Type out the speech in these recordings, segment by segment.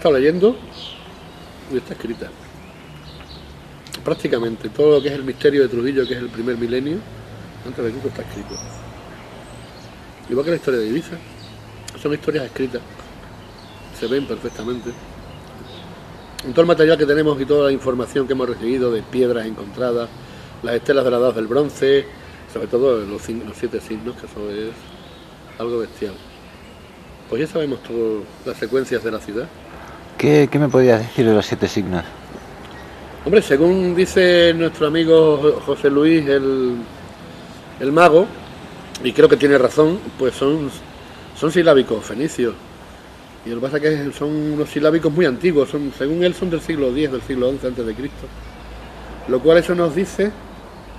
Estaba leyendo y está escrita. Prácticamente todo lo que es el misterio de Trujillo, que es el primer milenio, antes de Cristo, está escrito. Igual que la historia de Ibiza. Son historias escritas. Se ven perfectamente. En todo el material que tenemos y toda la información que hemos recibido de piedras encontradas, las estelas de la Edad del Bronce, sobre todo los 7 signos, que eso es algo bestial. Pues ya sabemos todas las secuencias de la ciudad. ¿Qué me podías decir de los 7 signos? Hombre, según dice nuestro amigo José Luis, el mago, y creo que tiene razón, pues son silábicos fenicios. Y lo que pasa es que son unos silábicos muy antiguos, según él son del siglo X, del siglo XI a.C. Lo cual eso nos dice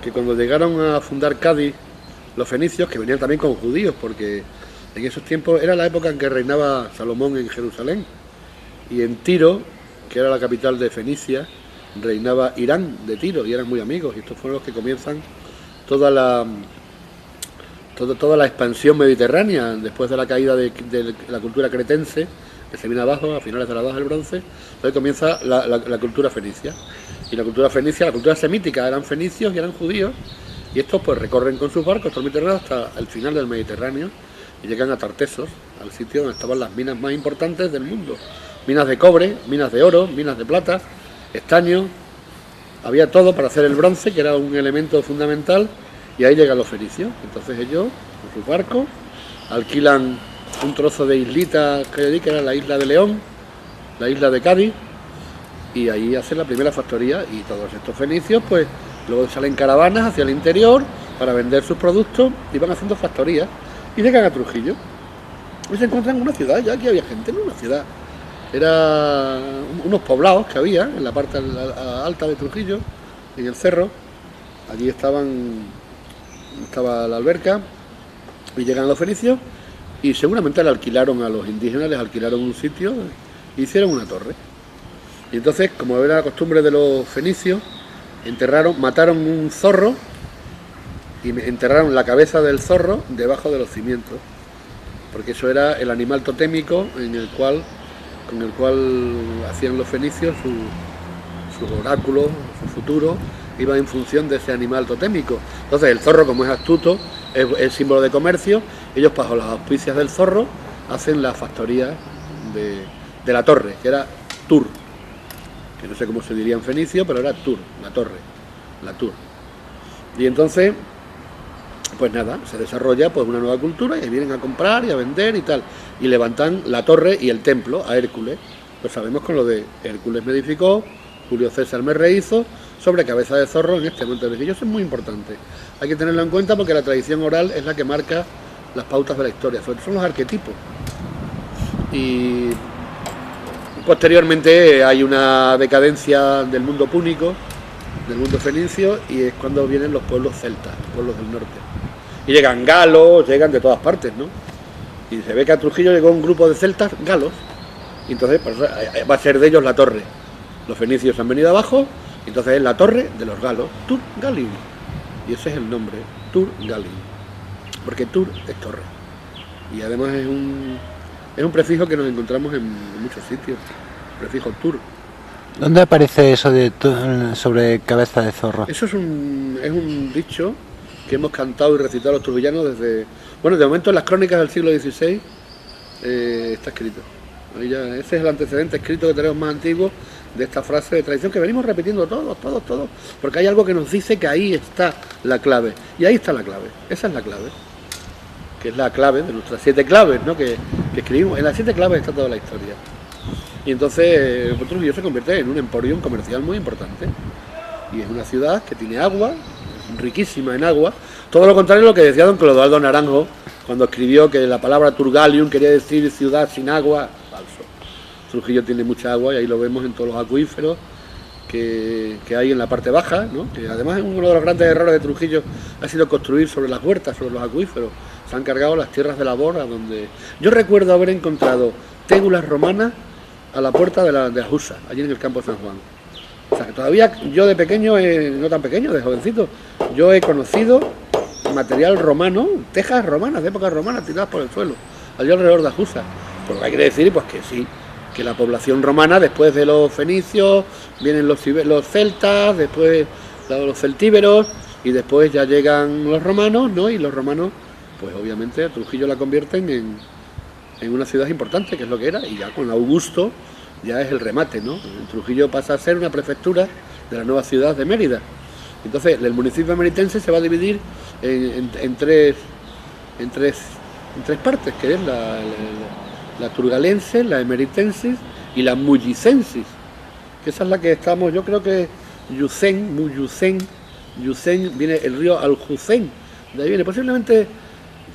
que cuando llegaron a fundar Cádiz, los fenicios, que venían también con judíos, porque en esos tiempos era la época en que reinaba Salomón en Jerusalén, y en Tiro, que era la capital de Fenicia, reinaba Irán de Tiro, y eran muy amigos, y estos fueron los que comienzan toda la expansión mediterránea después de la caída de la cultura cretense, que se viene abajo a finales de la Edad del Bronce. Entonces comienza la cultura fenicia, y la cultura fenicia, la cultura semítica, eran fenicios y eran judíos, y estos pues recorren con sus barcos todo el Mediterráneo hasta el final del Mediterráneo y llegan a Tartesos, al sitio donde estaban las minas más importantes del mundo, minas de cobre, minas de oro, minas de plata, estaño, había todo para hacer el bronce, que era un elemento fundamental. Y ahí llegan los fenicios. Entonces ellos, con sus barcos, alquilan un trozo de islita que era la isla de León, la isla de Cádiz, y ahí hacen la primera factoría. Y todos estos fenicios, pues, luego salen caravanas hacia el interior para vender sus productos y van haciendo factorías. Y llegan a Trujillo. Y se encuentran en una ciudad, ya aquí había gente, no una ciudad. Era unos poblados que había en la parte alta de Trujillo, en el cerro. Allí estaba la alberca, y llegan los fenicios y seguramente le alquilaron a los indígenas, les alquilaron un sitio e hicieron una torre. Y entonces, como era la costumbre de los fenicios, mataron un zorro y enterraron la cabeza del zorro debajo de los cimientos, porque eso era el animal totémico con el cual hacían los fenicios sus oráculos, su futuro iba en función de ese animal totémico. Entonces el zorro, como es astuto, es símbolo de comercio. Ellos, bajo las auspicias del zorro, hacen la factoría de la torre, que era Tur, que no sé cómo se diría en fenicio, pero era Tur, la torre, la Tur. Y entonces, pues nada, se desarrolla pues una nueva cultura, y vienen a comprar y a vender y tal, y levantan la torre y el templo a Hércules. Pues sabemos con lo de Hércules me edificó, Julio César me rehizo, sobre cabeza de zorro en este monte de Virgillo. Eso es muy importante, hay que tenerlo en cuenta, porque la tradición oral es la que marca las pautas de la historia, sobre todo son los arquetipos. Y posteriormente hay una decadencia del mundo púnico, del mundo fenicio, y es cuando vienen los pueblos celtas, los pueblos del norte, y llegan galos, llegan de todas partes, ¿no? Y se ve que a Trujillo llegó un grupo de celtas galos, y entonces pues, va a ser de ellos la torre. Los fenicios han venido abajo, y entonces es la torre de los galos, Tur Galin, y ese es el nombre, Tur Galin, porque Tur es torre, y además es un prefijo que nos encontramos en muchos sitios, prefijo Tur. ¿Dónde aparece eso sobre cabeza de zorro? Eso es un dicho que hemos cantado y recitado los trujillanos desde... Bueno, de momento en las crónicas del siglo XVI está escrito. Ahí ya, ese es el antecedente escrito que tenemos más antiguo de esta frase de tradición que venimos repitiendo todos, porque hay algo que nos dice que ahí está la clave. Y ahí está la clave, esa es la clave, que es la clave de nuestras 7 claves, ¿no? que escribimos. En las 7 claves está toda la historia. Y entonces Trujillo se convierte en un emporium comercial muy importante. Y es una ciudad que tiene agua, riquísima en agua. Todo lo contrario a lo que decía don Clodoaldo Naranjo cuando escribió que la palabra Turgalium quería decir ciudad sin agua. Falso. Trujillo tiene mucha agua, y ahí lo vemos en todos los acuíferos que hay en la parte baja, ¿no? Que además uno de los grandes errores de Trujillo ha sido construir sobre las huertas, sobre los acuíferos. Se han cargado las tierras de labor, donde yo recuerdo haber encontrado tégulas romanas a la puerta de la Husa, allí en el campo de San Juan. O sea, que todavía yo de pequeño, no tan pequeño, de jovencito, yo he conocido material romano, tejas romanas, de época romana, tiradas por el suelo, allí alrededor de Ajusa. Por lo que hay que decir, pues que sí, que la población romana, después de los fenicios, vienen los celtas, después los celtíberos, y después ya llegan los romanos, ¿no? Y los romanos, pues obviamente Trujillo la convierten en una ciudad importante, que es lo que era, y ya con Augusto ya es el remate, ¿no? Trujillo pasa a ser una prefectura de la nueva ciudad de Mérida. Entonces el municipio meritense se va a dividir en tres partes, que es la turgalense, la emeritensis y la mullicensis, que esa es la que estamos, yo creo que Muyucén viene el río Aljucén, de ahí viene, posiblemente,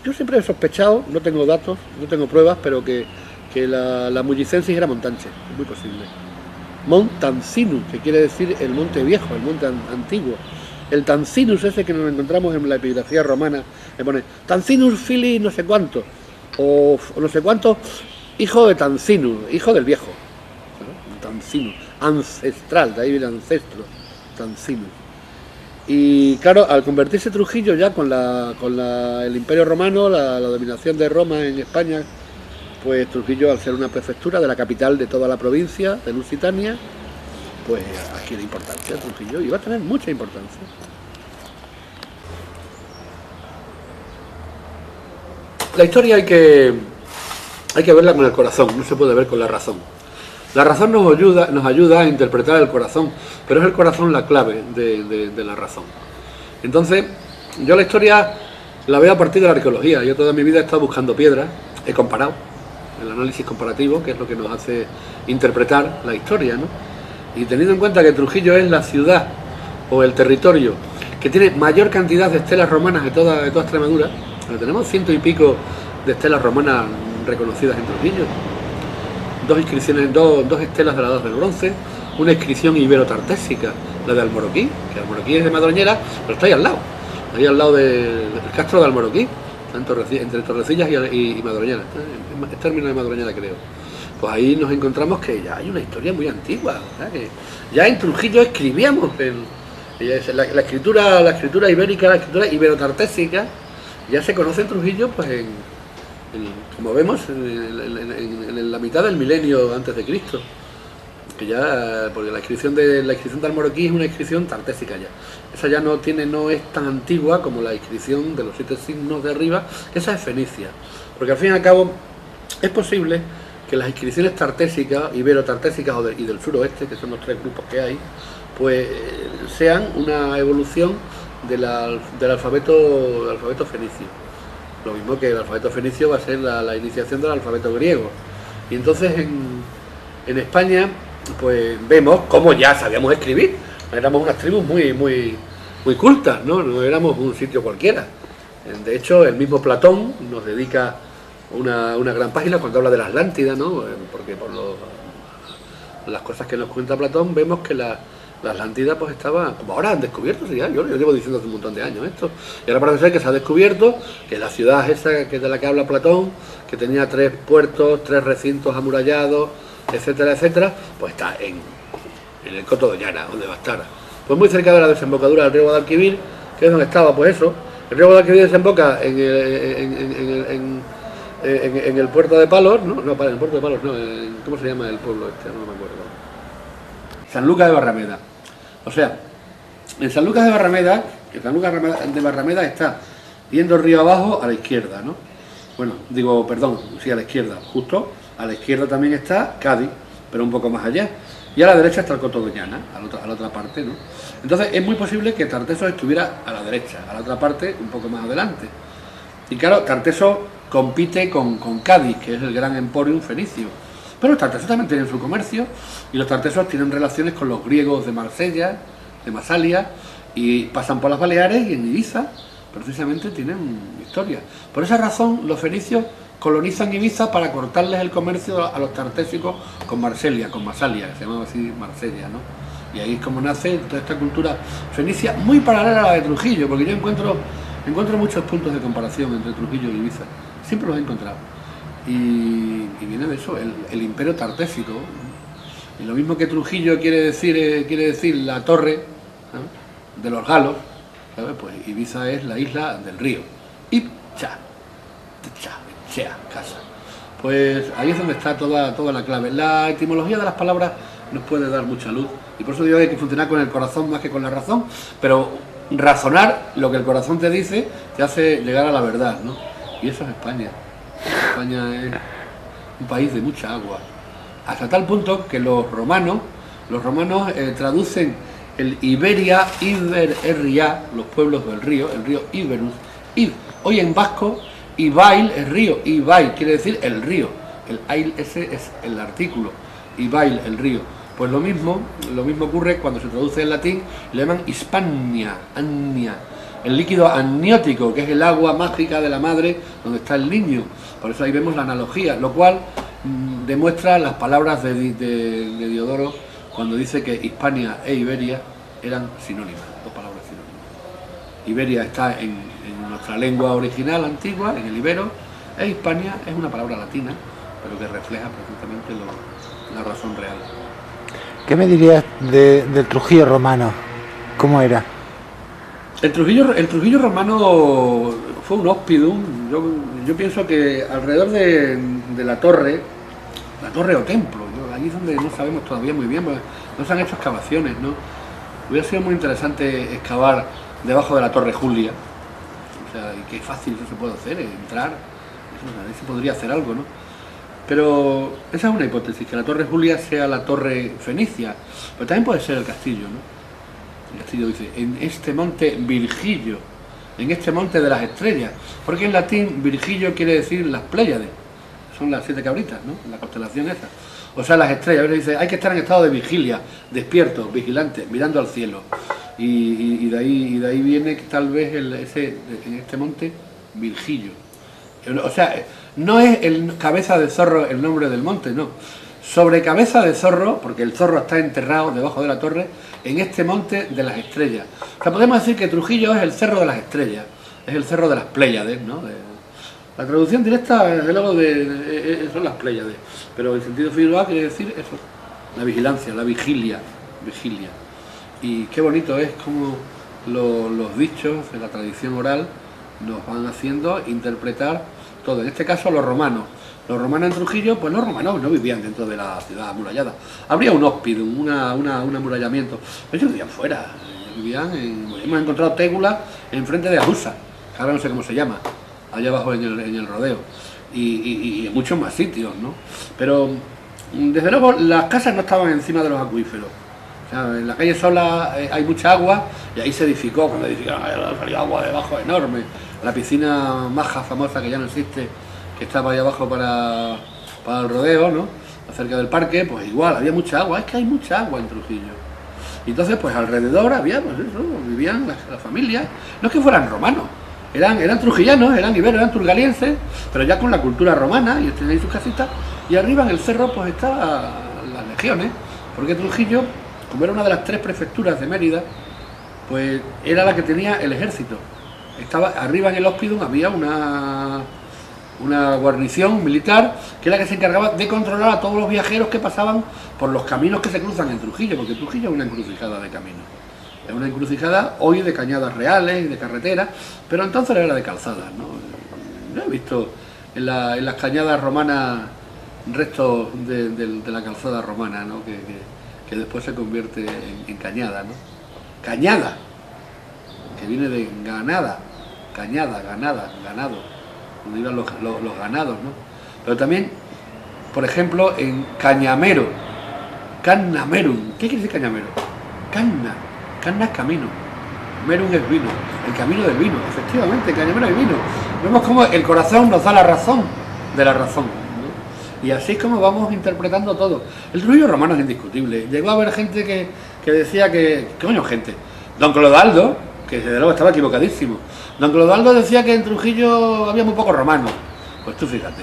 yo siempre he sospechado, no tengo datos, no tengo pruebas, pero que la mullicensis era montanche, es muy posible. Montancinus, que quiere decir el monte viejo, el monte antiguo. El Tancinus ese que nos encontramos en la epigrafía romana, le pone Tancinus fili no sé cuánto, o no sé cuánto, hijo de Tancinus, hijo del viejo, ¿no? Tancinus, ancestral, de ahí viene ancestro, Tancinus. Y claro, al convertirse Trujillo ya con el Imperio Romano, la dominación de Roma en España, pues Trujillo, al ser una prefectura de la capital de toda la provincia de Lusitania, pues adquiere importancia Trujillo y va a tener mucha importancia. La historia hay que verla con el corazón, no se puede ver con la razón. La razón nos ayuda a interpretar el corazón, pero es el corazón la clave de la razón. Entonces, yo la historia la veo a partir de la arqueología. Yo toda mi vida he estado buscando piedras, he comparado, el análisis comparativo, que es lo que nos hace interpretar la historia, ¿no? Y teniendo en cuenta que Trujillo es la ciudad o el territorio que tiene mayor cantidad de estelas romanas de toda Extremadura, tenemos 100 y pico de estelas romanas reconocidas en Trujillo, dos inscripciones, dos estelas de la Edad del Bronce, una inscripción ibero-tartésica, la de Almoroquí, que Almoroquí es de Madroñera, pero está ahí al lado del castro de Almoroquí, entre Torrecillas y Madroñera, es término de Madroñera, creo. Pues ahí nos encontramos que ya hay una historia muy antigua, ¿verdad? Que ya en Trujillo escribíamos la escritura ibérica, la escritura ibero-tartésica, ya se conoce en Trujillo, pues como vemos, en la mitad del milenio antes de Cristo, que ya, porque la inscripción de Almoroquí es una inscripción tartésica ya. Esa ya no es tan antigua como la inscripción de los 7 signos de arriba, que esa es fenicia, porque al fin y al cabo es posible que las inscripciones tartésicas, ibero-tartésicas y del suroeste, que son los tres grupos que hay, pues sean una evolución del alfabeto fenicio. Lo mismo que el alfabeto fenicio va a ser la iniciación del alfabeto griego. Y entonces en España, pues vemos cómo ya sabíamos escribir. Éramos unas tribus muy cultas, ¿no? No éramos un sitio cualquiera. De hecho, el mismo Platón nos dedica una gran página cuando habla de la Atlántida, ¿no? Porque por las cosas que nos cuenta Platón vemos que la Atlántida pues estaba, como ahora han descubierto, sí, yo lo llevo diciendo hace un montón de años esto, y ahora parece ser que se ha descubierto que la ciudad esa que de la que habla Platón, que tenía 3 puertos, 3 recintos amurallados, etcétera, etcétera, pues está en el Coto de Doñana, donde va a estar, pues muy cerca de la desembocadura del río Guadalquivir, que es donde estaba, pues eso, el río Guadalquivir desemboca en el puerto de Palos, ¿no? No, en el puerto de Palos, no, ¿cómo se llama el pueblo este? No me acuerdo. Sanlúcar de Barrameda. O sea, en Sanlúcar de Barrameda, está yendo el río abajo a la izquierda, ¿no? Bueno, sí, a la izquierda, justo a la izquierda también está Cádiz, pero un poco más allá. Y a la derecha está el Coto de Doñana, a la otra parte, ¿no? Entonces es muy posible que Tartesos estuviera a la derecha, a la otra parte, un poco más adelante. Y claro, Tartesos compite con Cádiz, que es el gran emporium fenicio. Pero los tartesos también tienen su comercio, y los tartesos tienen relaciones con los griegos de Marsella, de Masalia, y pasan por las Baleares, y en Ibiza precisamente tienen historia. Por esa razón los fenicios colonizan Ibiza para cortarles el comercio a los tartésicos con Masalia, que se llamaba así Marsella, ¿no? Y ahí es como nace toda esta cultura fenicia, muy paralela a la de Trujillo, porque yo encuentro muchos puntos de comparación entre Trujillo y Ibiza, siempre los he encontrado. Y viene de eso, el imperio tartésico. Y lo mismo que Trujillo quiere decir la torre, ¿no?, de los galos, ¿sabes? Pues Ibiza es la isla del río. Ipcha, casa. Pues ahí es donde está toda la clave. La etimología de las palabras nos puede dar mucha luz y por eso digo que hay que funcionar con el corazón más que con la razón, pero razonar lo que el corazón te dice te hace llegar a la verdad, ¿no? Y eso es España. España es un país de mucha agua, hasta tal punto que los romanos traducen el Iberia, Iber-Erria, los pueblos del río, el río Iberus, hoy en vasco, Ibail es río, Ibail quiere decir el río, el ail ese es el artículo, Ibail el río. Pues lo mismo ocurre cuando se traduce en latín, le llaman Hispania, Annia, el líquido amniótico, que es el agua mágica de la madre donde está el niño. Por eso ahí vemos la analogía, lo cual demuestra las palabras de Diodoro cuando dice que Hispania e Iberia eran sinónimas, dos palabras sinónimas. Iberia está en nuestra lengua original antigua, en el ibero, e Hispania es una palabra latina, pero que refleja perfectamente la razón real. ¿Qué me dirías del Trujillo romano? ¿Cómo era? El Trujillo romano fue un hóspidum. Yo pienso que alrededor de la torre o templo, allí es donde no sabemos todavía muy bien, porque no se han hecho excavaciones, ¿no? Hubiera sido muy interesante excavar debajo de la Torre Julia, o sea, y qué fácil eso se puede hacer, entrar, ahí se podría hacer algo, ¿no? Pero esa es una hipótesis, que la Torre Julia sea la torre fenicia, pero también puede ser el castillo, ¿no? El castillo dice, en este monte Virgilio, en este monte de las estrellas, porque en latín Virgilio quiere decir las Pléyades, son las 7 cabritas, ¿no? La constelación esa. O sea, las estrellas, a veces dice, hay que estar en estado de vigilia, despierto, vigilante, mirando al cielo. Y de ahí viene que tal vez en este monte Virgilio. O sea, no es el cabeza de zorro el nombre del monte, no. Sobre cabeza de zorro, porque el zorro está enterrado debajo de la torre, en este monte de las estrellas. O sea, podemos decir que Trujillo es el cerro de las estrellas, es el cerro de las Pléyades, ¿no? La traducción directa, desde luego, son las Pléyades, pero en sentido figurado quiere decir eso, la vigilancia, la vigilia. Y qué bonito es como los dichos de la tradición oral nos van haciendo interpretar todo. En este caso los romanos en Trujillo, pues los romanos no vivían dentro de la ciudad amurallada. Habría un hóspidum, un amurallamiento. Ellos vivían fuera, hemos encontrado Tégula enfrente de Ajusa, que ahora no sé cómo se llama, allá abajo en el rodeo, y en muchos más sitios, ¿no? Pero desde luego las casas no estaban encima de los acuíferos. O sea, en la calle Sola hay mucha agua y ahí se edificó, cuando edificaron salió agua debajo enorme. La piscina Maja famosa, que ya no existe, que estaba ahí abajo para el rodeo, ¿no? Cerca del parque, pues igual, había mucha agua, es que hay mucha agua en Trujillo. Y entonces, pues alrededor había, pues eso, vivían las familias, no es que fueran romanos, eran trujillanos, eran iberos, eran turgalienses, pero ya con la cultura romana, y tenéis sus casitas, y arriba en el cerro pues estaban las legiones, porque Trujillo, como era una de las 3 prefecturas de Mérida, pues era la que tenía el ejército. Estaba arriba en el hóspidum, había una guarnición militar que era la que se encargaba de controlar a todos los viajeros que pasaban por los caminos que se cruzan en Trujillo, porque Trujillo es una encrucijada de caminos. Es una encrucijada hoy de cañadas reales y de carreteras, pero entonces era de calzadas, ¿no? Yo he visto en las cañadas romanas restos de la calzada romana, ¿no? Que después se convierte en cañada, ¿no? Cañada, que viene de ganada, cañada, ganada, ganado, donde iban los ganados, ¿no? Pero también, por ejemplo, en Cañamero, Cannamerum. ¿Qué quiere decir Cañamero? Canna es camino, merum es vino, el camino del vino, efectivamente, Cañamero es vino. Vemos cómo el corazón nos da la razón de la razón, ¿no? Y así es como vamos interpretando todo. El Trujillo romano es indiscutible. Llegó a haber gente que decía coño, gente, don Clodoaldo, que desde luego estaba equivocadísimo. Don Clodoaldo decía que en Trujillo había muy pocos romanos. Pues tú fíjate,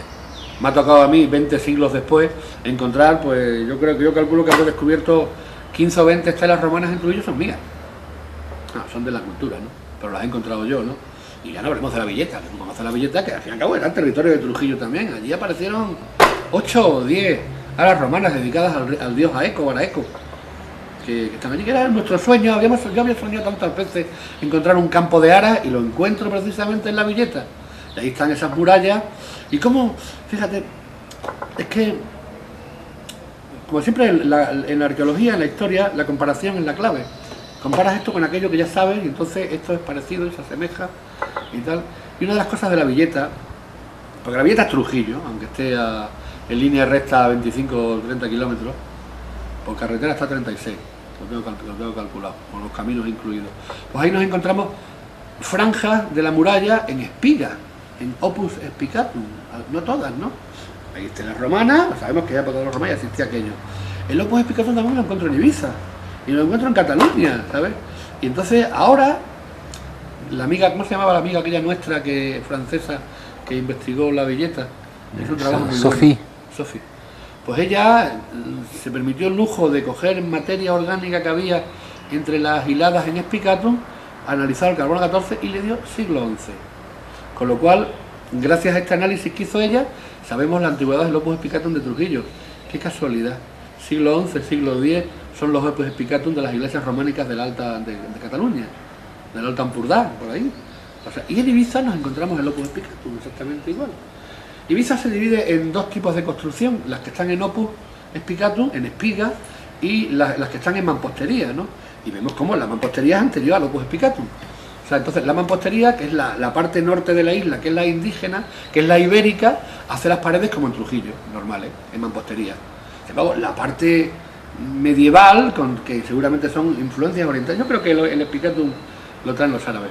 me ha tocado a mí 20 siglos después encontrar, pues yo calculo que habré descubierto 15 o 20 estelas romanas en Trujillo, son mías. No, son de la cultura, ¿no? Pero las he encontrado yo, ¿no? Y ya no hablemos de la Villeta, que como conoce la Villeta, que al fin y al cabo era el territorio de Trujillo también. Allí aparecieron 8 o 10 aras romanas dedicadas al dios Aeco, Baraeco, que están allí, que era nuestro sueño. Yo había soñado tantas veces encontrar un campo de aras y lo encuentro precisamente en la Villeta. Y ahí están esas murallas. Y cómo, fíjate, Es que, como siempre en la arqueología, en la historia, la comparación es la clave. Comparas esto con aquello que ya sabes y entonces esto es parecido y se asemeja y tal. Y una de las cosas de la Villeta, porque la Villeta es Trujillo, aunque esté en línea recta a 25 o 30 kilómetros, por carretera está a 36, lo tengo calculado, con los caminos incluidos. Pues ahí nos encontramos franjas de la muralla en espiga, en opus spicatum, no todas, ¿no? Ahí está la romana, sabemos que ya por todos los romanos existía aquello. El opus spicatum también lo encuentro en Ibiza, y lo encuentro en Cataluña, ¿sabes? Y entonces ahora, la amiga, ¿cómo se llamaba la amiga aquella nuestra francesa que investigó la Villeta? Es un trabajo muy Sophie. bueno. Sophie. Pues ella se permitió el lujo de coger materia orgánica que había entre las hiladas en Spicatum, analizar el carbono 14 y le dio siglo XI. Con lo cual, gracias a este análisis que hizo ella, sabemos la antigüedad del opus spicatum de Trujillo. Qué casualidad. Siglo XI, siglo X son los opus spicatum de las iglesias románicas de Cataluña, del Alto Ampurdá, por ahí. O sea, y en Ibiza nos encontramos el opus spicatum exactamente igual. Ibiza se divide en dos tipos de construcción, las que están en opus spicatum, en espiga, y las que están en mampostería, ¿no? Y vemos cómo la mampostería es anterior al opus spicatum. O sea, entonces la mampostería, que es la parte norte de la isla, que es la indígena, que es la ibérica, hace las paredes como en Trujillo, normales, en mampostería. Luego, la parte medieval, que seguramente son influencias orientales, yo creo que el spicatum lo traen los árabes.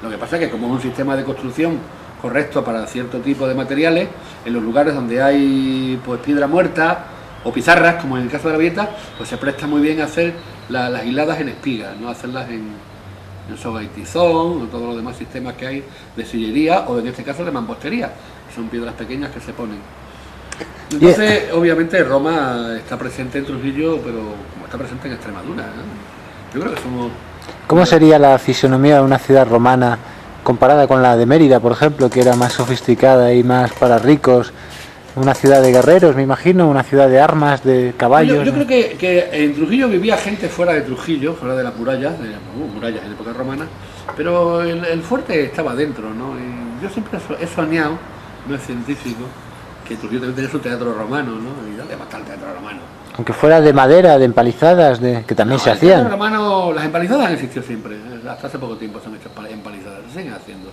Lo que pasa es que como es un sistema de construcción correcto para cierto tipo de materiales, en los lugares donde hay pues piedra muerta o pizarras, como en el caso de la Villeta, pues se presta muy bien a hacer las hiladas en espiga, no hacerlas en soga y tizón, o todos los demás sistemas que hay de sillería, o en este caso de mampostería, que son piedras pequeñas que se ponen. Entonces, obviamente, Roma está presente en Trujillo, pero como está presente en Extremadura, ¿no? Yo creo que somos... ¿Cómo sería la fisonomía de una ciudad romana comparada con la de Mérida, por ejemplo, que era más sofisticada y más para ricos? Una ciudad de guerreros, me imagino, una ciudad de armas, de caballos. Yo creo que en Trujillo vivía gente fuera de Trujillo, fuera de las murallas, murallas en época romana, pero el fuerte estaba dentro, ¿no? Y yo siempre he soñado, no es científico, que Trujillo también tenía su teatro romano, ¿no? ¿Y dónde va a estar el teatro romano? Aunque fuera de madera, de empalizadas, que también se hacían. El teatro romano, las empalizadas han existido siempre, hasta hace poco tiempo se han hecho empalizadas, se siguen haciendo.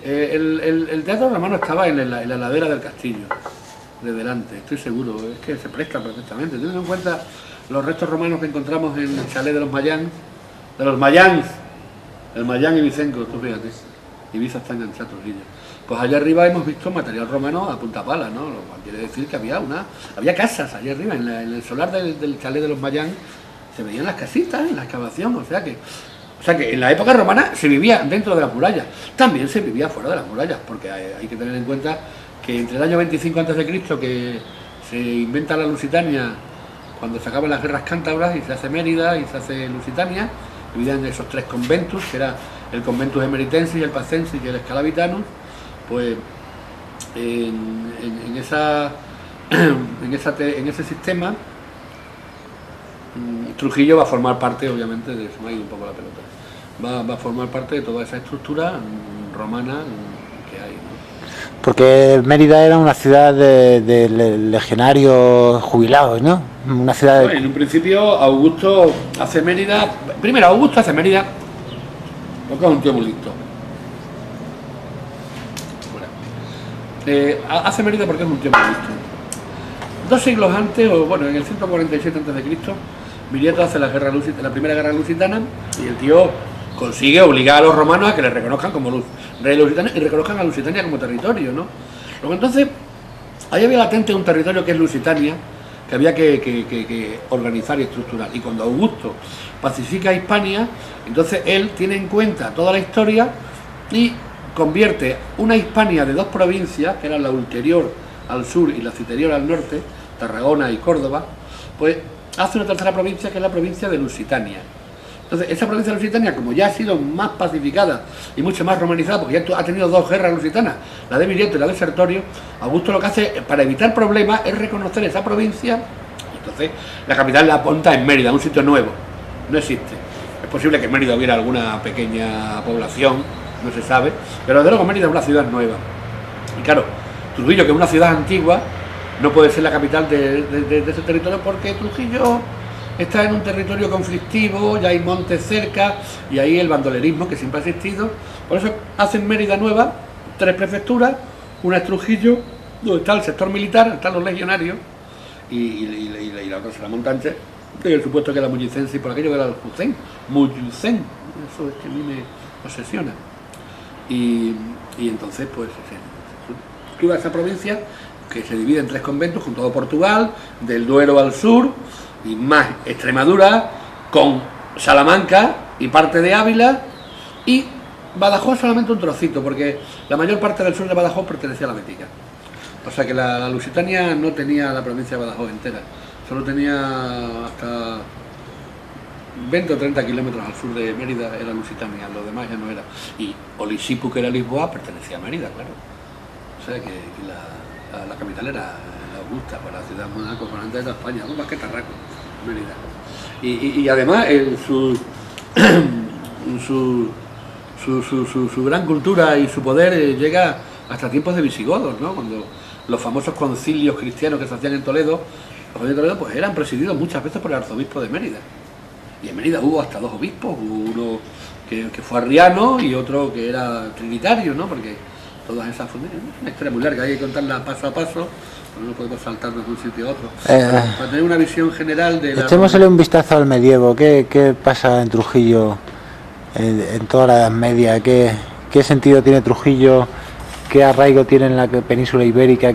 El teatro romano estaba en la ladera del castillo, de delante, estoy seguro, es que se presta perfectamente. Teniendo en cuenta los restos romanos que encontramos en el chalet de los Mayans, el Mayán y Vicenco, tú fíjate, Ibiza está enganchado a Trujillo. Pues allá arriba hemos visto material romano a punta pala, ¿no? Lo cual quiere decir que había casas allá arriba, en el solar del chalet de los Mayans se veían las casitas en la excavación, o sea que en la época romana se vivía dentro de las murallas, también se vivía fuera de las murallas, porque hay que tener en cuenta que entre el año 25 a.C., que se inventa la Lusitania, cuando se acaban las guerras cántabras y se hace Mérida y se hace Lusitania, dividían esos tres conventus, que era el conventus emeritensis, el pacensis y el scalavitanus, pues en ese sistema Trujillo va a formar parte, obviamente, de eso, me ha ido un poco la pelota, va a formar parte de toda esa estructura romana que hay, ¿no? Porque Mérida era una ciudad de legionarios jubilados, ¿no? Una ciudad Bueno, en un principio Augusto hace Mérida, porque es un tío muy listo. Hace Mérida porque es un tío muy listo. 2 siglos antes, o bueno, en el 147 a.C., Viriato hace la primera guerra lusitana y el tío consigue obligar a los romanos a que le reconozcan como rey lusitano y reconozcan a Lusitania como territorio, ¿no? Luego entonces, ahí había latente un territorio que es Lusitania, que había que organizar y estructurar. Y cuando Augusto pacifica Hispania, entonces él tiene en cuenta toda la historia y convierte una Hispania de 2 provincias, que eran la ulterior al sur y la citerior al norte, Tarragona y Córdoba, pues hace una tercera provincia que es la provincia de Lusitania. Entonces, esa provincia de Lusitania, como ya ha sido más pacificada y mucho más romanizada, porque ya ha tenido 2 guerras lusitanas, la de Viriato y la de Sertorio, Augusto lo que hace, para evitar problemas, es reconocer esa provincia. Entonces, la capital la apunta en Mérida, un sitio nuevo, no existe. Es posible que en Mérida hubiera alguna pequeña población, no se sabe, pero desde luego Mérida es una ciudad nueva. Y claro, Trujillo, que es una ciudad antigua, no puede ser la capital de ese territorio porque Trujillo está en un territorio conflictivo, ya hay montes cerca y ahí el bandolerismo que siempre ha existido. Por eso hacen Mérida nueva, 3 prefecturas, una es Trujillo, donde está el sector militar, están los legionarios, y la otra será Montánchez, y el supuesto que era mullicense, y por aquello que era el Mullucén, eso es que a mí me obsesiona. Y entonces, pues, se escribe esa provincia que se divide en 3 conventos, con todo Portugal, del Duero al sur, y más Extremadura, con Salamanca y parte de Ávila, y Badajoz solamente un trocito, porque la mayor parte del sur de Badajoz pertenecía a la Bética. O sea que la Lusitania no tenía la provincia de Badajoz entera, solo tenía hasta 20 o 30 kilómetros al sur de Mérida era Lusitania, lo demás ya no era. Y Olisipu, que era Lisboa, pertenecía a Mérida, claro. O sea que la capital era la Augusta, para la ciudad más acojonante de España, más que Tarraco, Mérida. Y además su gran cultura y su poder llega hasta tiempos de visigodos, ¿no? Cuando los famosos concilios cristianos que se hacían en Toledo, pues eran presididos muchas veces por el arzobispo de Mérida. Y en Mérida hubo hasta 2 obispos, uno que fue arriano y otro que era trinitario, ¿no? Porque todas esas funciones, una historia muy larga, hay que contarla paso a paso, pero no podemos saltarnos de un sitio a otro. Para tener una visión general de la... Echémosle un vistazo al medievo. ¿Qué pasa en Trujillo en toda la Edad Media? ¿Qué sentido tiene Trujillo? ¿Qué arraigo tiene en la península ibérica?